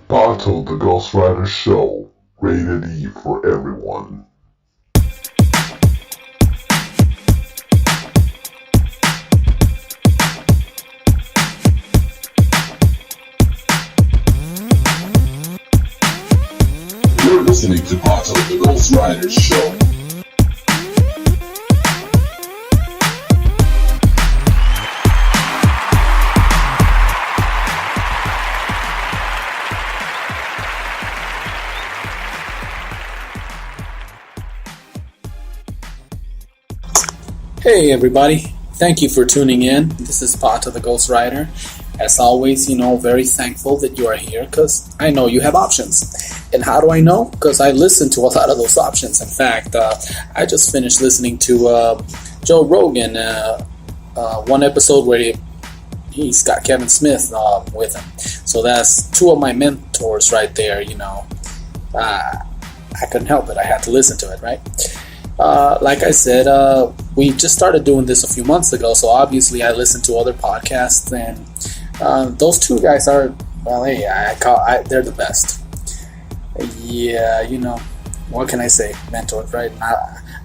Bato the Ghostwriter Show, rated E for everyone. You're listening to Bato the Ghostwriter Show. Hey everybody, thank you for tuning in. This is Pato the Ghostwriter. As always, very thankful that you are here because I know you have options. And how do I know? Because I listen to a lot of those options. In fact, I just finished listening to Joe Rogan, one episode where he's got Kevin Smith with him. So that's two of my mentors right there, I couldn't help it. I had to listen to it, right? Like I said, we just started doing this a few months ago, so obviously I listened to other podcasts, and those two guys are, they're the best. Yeah, what can I say? Mentors, right?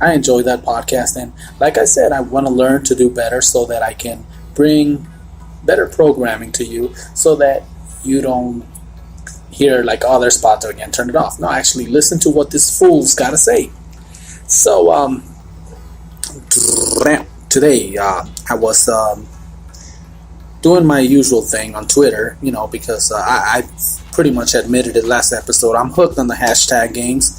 I enjoy that podcast, and like I said, I want to learn to do better so that I can bring better programming to you so that you don't hear like, oh, there's Pato again, turn it off. No, actually listen to what this fool's got to say. So, today, I was doing my usual thing on Twitter, because I pretty much admitted it last episode. I'm hooked on the hashtag games.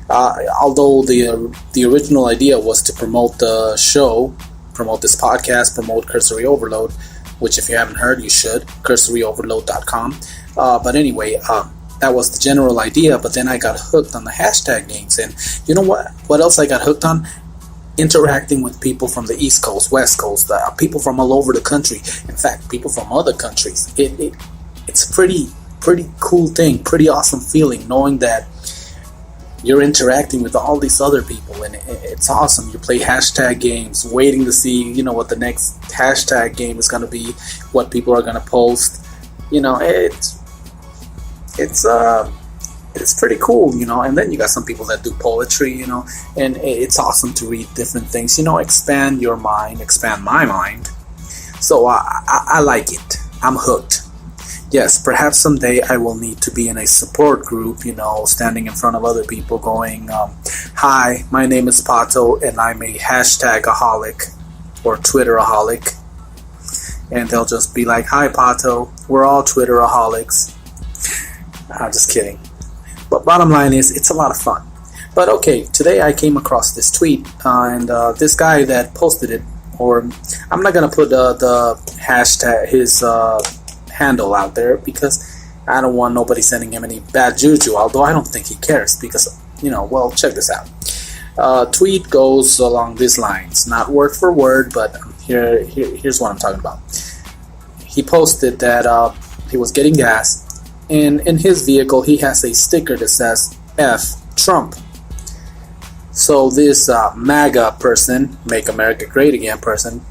Although the original idea was to promote the show, promote this podcast, promote Cursory Overload, which if you haven't heard, you should, cursoryoverload.com. But anyway, that was the general idea, but then I got hooked on the hashtag games, and you know what else I got hooked on? Interacting with people from the East Coast, West Coast, people from all over the country. In fact, people from other countries. It's a pretty cool thing, pretty awesome feeling knowing that you're interacting with all these other people, and it's awesome. You play hashtag games, waiting to see, what the next hashtag game is going to be, what people are going to post. It's pretty cool, and then you got some people that do poetry, and it's awesome to read different things, expand your mind, expand my mind. So I like it. I'm hooked. Yes, perhaps someday I will need to be in a support group, standing in front of other people going, hi, my name is Pato, and I'm a hashtag-aholic or Twitter-aholic. And they'll just be like, hi, Pato, we're all Twitter-aholics. I'm just kidding. But bottom line is, it's a lot of fun. But okay, today I came across this tweet, and this guy that posted it, or I'm not going to put the hashtag, his handle out there, because I don't want nobody sending him any bad juju, although I don't think he cares, because, check this out. Tweet goes along these lines, not word for word, but here's what I'm talking about. He posted that he was getting gas, and in his vehicle he has a sticker that says F Trump. So this MAGA person, Make America Great Again person,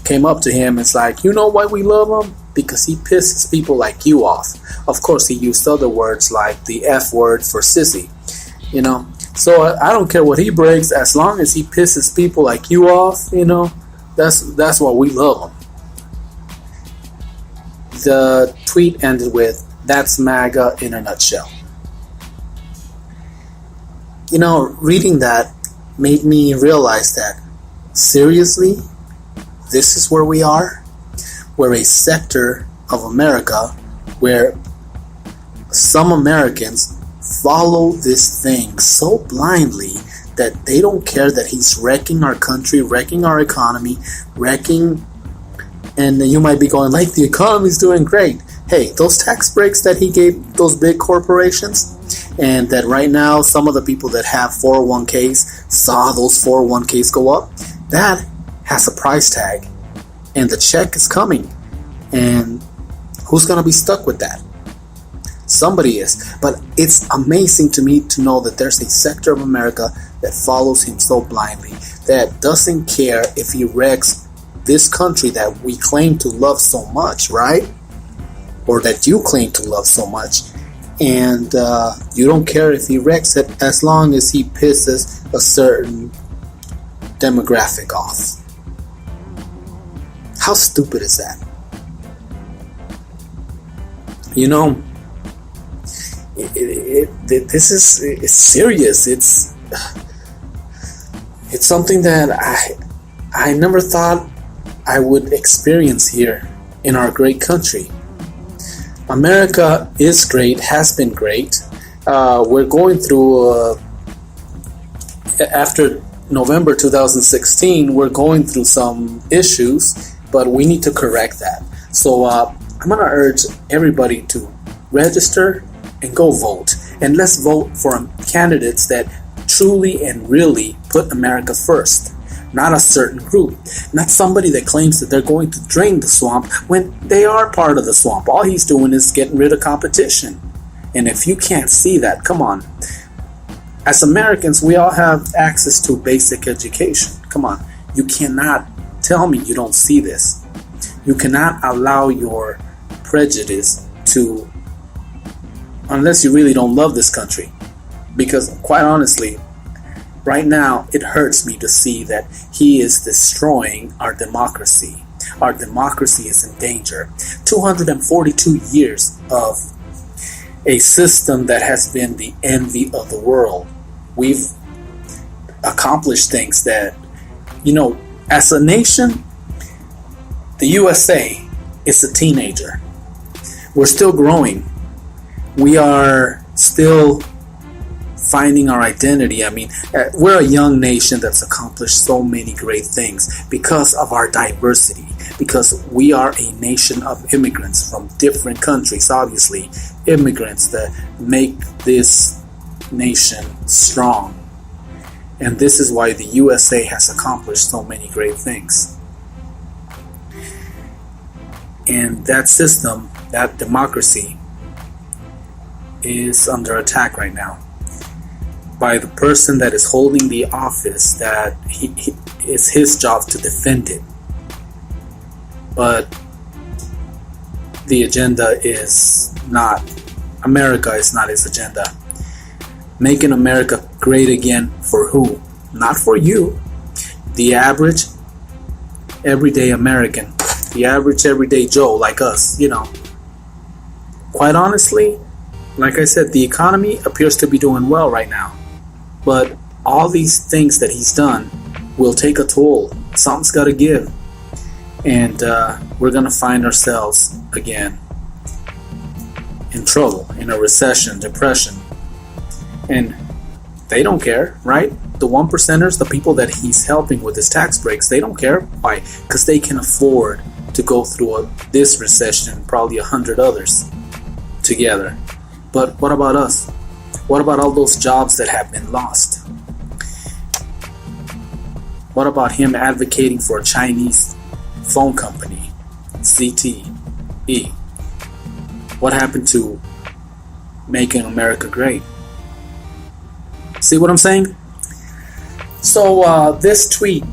came up to him and is like, you know why we love him? Because he pisses people like you off. Of course, he used other words like the F word for sissy, So I don't care what he breaks, as long as he pisses people like you off, that's what we love him. The tweet ended with, that's MAGA in a nutshell. Reading that made me realize that, seriously, this is where we are? We're a sector of America where some Americans follow this thing so blindly that they don't care that he's wrecking our country, wrecking our economy, and you might be going, like, the economy's doing great. Hey, those tax breaks that he gave those big corporations, and that right now some of the people that have 401ks saw those 401ks go up, that has a price tag, and the check is coming, and who's going to be stuck with that? Somebody is. But it's amazing to me to know that there's a sector of America that follows him so blindly, that doesn't care if he wrecks this country that we claim to love so much, right? Or that you claim to love so much. and you don't care if he wrecks it as long as he pisses a certain demographic off. How stupid is that? You know, this is serious. It's something that I never thought I would experience here in our great country. America is great, has been great. We're going through, after November 2016, we're going through some issues, but we need to correct that. So I'm going to urge everybody to register and go vote. And let's vote for candidates that truly and really put America first. Not a certain group. Not somebody that claims that they're going to drain the swamp when they are part of the swamp. All he's doing is getting rid of competition. And if you can't see that, come on. As Americans, we all have access to basic education. Come on. You cannot tell me you don't see this. You cannot allow your prejudice to, unless you really don't love this country. Because quite honestly, right now, it hurts me to see that he is destroying our democracy. Our democracy is in danger. 242 years of a system that has been the envy of the world. We've accomplished things that, as a nation, the USA is a teenager. We're still growing. We are still finding our identity. I mean, we're a young nation that's accomplished so many great things because of our diversity, because we are a nation of immigrants from different countries, obviously, immigrants that make this nation strong. And this is why the USA has accomplished so many great things. And that system, that democracy, is under attack right now by the person that is holding the office, that it's his job to defend it. But the agenda is not, America is not his agenda. Making America great again for who? Not for you. The average, everyday American. The average, everyday Joe like us, Quite honestly, like I said, the economy appears to be doing well right now. But all these things that he's done will take a toll. Something's got to give. And we're going to find ourselves again in trouble, in a recession, depression. And they don't care, right? The 1%ers, the people that he's helping with his tax breaks, they don't care. Why? Because they can afford to go through this recession and probably 100 others together. But what about us? What about all those jobs that have been lost? What about him advocating for a Chinese phone company, ZTE? What happened to making America great? See what I'm saying? So this tweet,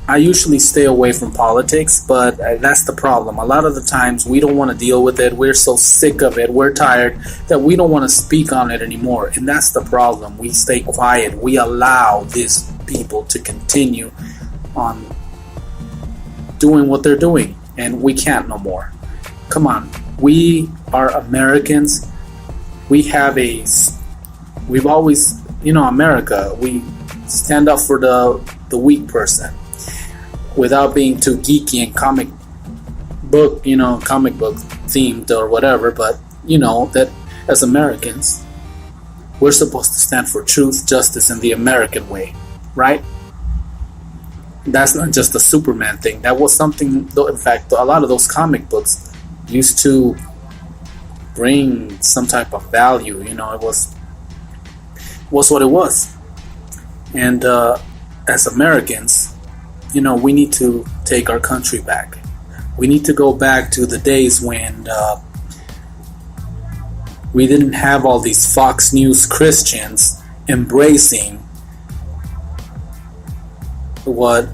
I usually stay away from politics, but that's the problem. A lot of the times we don't want to deal with it. We're so sick of it. We're tired that we don't want to speak on it anymore. And that's the problem. We stay quiet. We allow these people to continue on doing what they're doing. And we can't no more. Come on. We are Americans. We've always, America, we stand up for the weak person. Without being too geeky and comic book themed or whatever, but that as Americans, we're supposed to stand for truth, justice, and the American way, right? That's not just a Superman thing. That was something, in fact, a lot of those comic books used to bring some type of value. It was what it was. And as Americans, we need to take our country back. We need to go back to the days when we didn't have all these Fox News Christians embracing what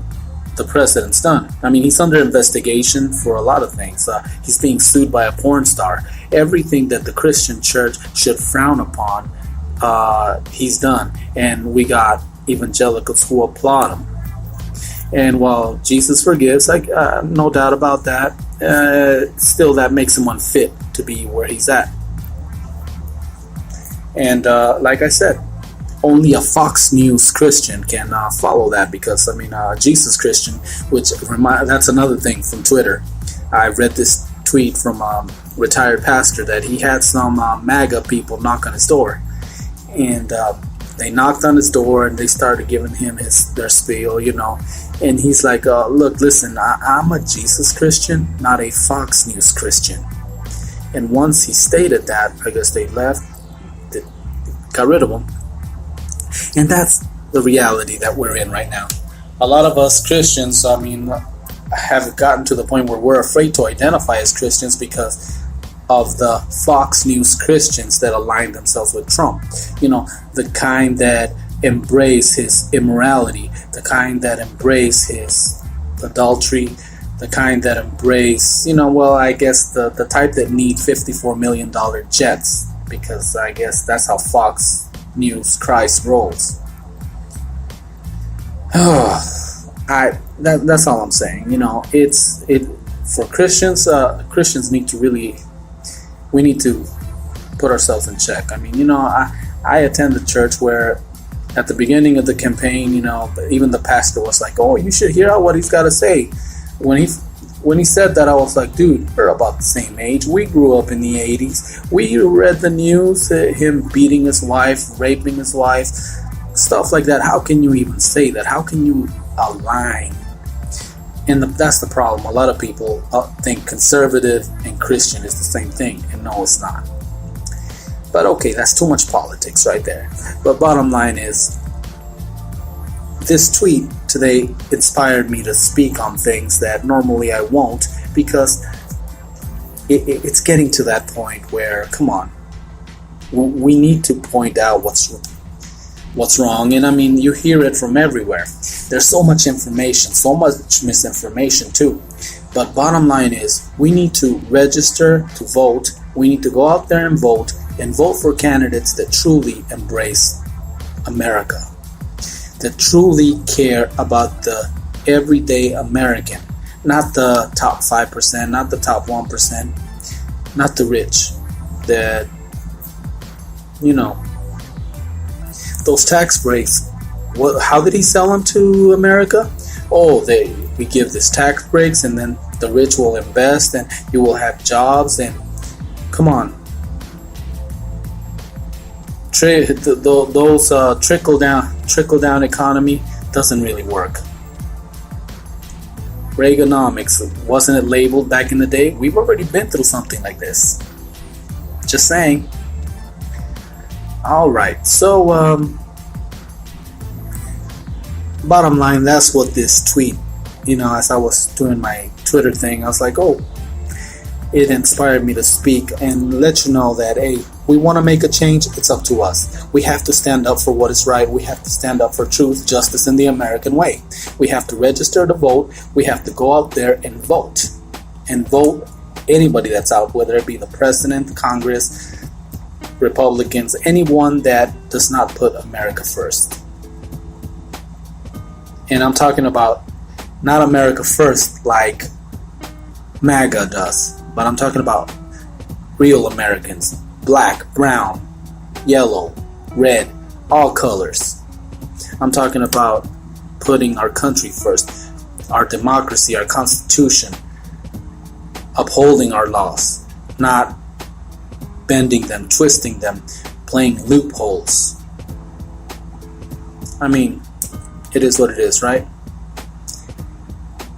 the president's done. I mean, he's under investigation for a lot of things. He's being sued by a porn star. Everything that the Christian church should frown upon, he's done. And we got evangelicals who applaud him. And while Jesus forgives, no doubt about that, still that makes him unfit to be where he's at. And like I said, only a Fox News Christian can follow that, because Jesus Christian, that's another thing from Twitter. I read this tweet from a retired pastor that he had some MAGA people knock on his door, and they knocked on his door and they started giving him their spiel, and he's like, look, listen, I'm a Jesus Christian, not a Fox News Christian. And once he stated that, I guess they left, got rid of him. And that's the reality that we're in right now. A lot of us Christians, have gotten to the point where we're afraid to identify as Christians because of the Fox News Christians that align themselves with Trump. The kind that embrace his immorality, the kind that embrace his adultery, the kind that embrace, I guess the type that need $54 million jets, because I guess that's how Fox News Christ rolls. That's all I'm saying. It's for Christians. Christians need to we need to put ourselves in check. I attend a church where at the beginning of the campaign, even the pastor was like, "Oh, you should hear out what he's got to say." When he said that, I was like, dude, we're about the same age. We grew up in the 80s. We read the news, him beating his wife, raping his wife, stuff like that. How can you even say that? How can you align? And that's the problem. A lot of people think conservative and Christian is the same thing, and no, it's not. But okay, that's too much politics right there. But bottom line is, this tweet today inspired me to speak on things that normally I won't, because it's getting to that point where, come on, we need to point out what's wrong. And you hear it from everywhere. There's so much information, so much misinformation too. But bottom line is, we need to register to vote. We need to go out there and vote for candidates that truly embrace America, that truly care about the everyday American, not the top 5%, not the top 1%, not the rich. That, those tax breaks, how did he sell them to America? Oh, we give this tax breaks, and then the rich will invest, and you will have jobs, and come on. Those trickle down economy doesn't really work. Reaganomics, wasn't it labeled back in the day? We've already been through something like this. Just saying. All right, so bottom line, that's what this tweet, as I was doing my Twitter thing, I was like, oh, it inspired me to speak and let you know that, hey, we want to make a change. It's up to us. We have to stand up for what is right. We have to stand up for truth, justice, and the American way. We have to register to vote. We have to go out there and vote. And vote anybody that's out, whether it be the president, Congress, Republicans, anyone that does not put America first. And I'm talking about not America first like MAGA does, but I'm talking about real Americans. Black, brown, yellow, red, all colors. I'm talking about putting our country first, our democracy, our constitution, upholding our laws, not bending them, twisting them, playing loopholes. It is what it is, right?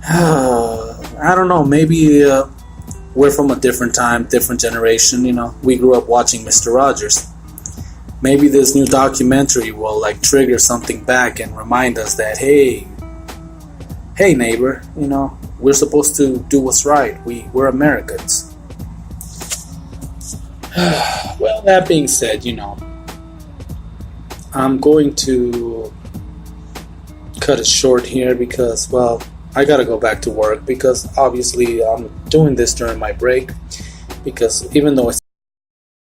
I don't know, maybe we're from a different time, different generation. We grew up watching Mr. Rogers. Maybe this new documentary will trigger something back and remind us that, hey neighbor, we're supposed to do what's right. We're Americans. Well, that being said, I'm going to cut it short here because, well, I gotta go back to work because obviously I'm doing this during my break, because even though it's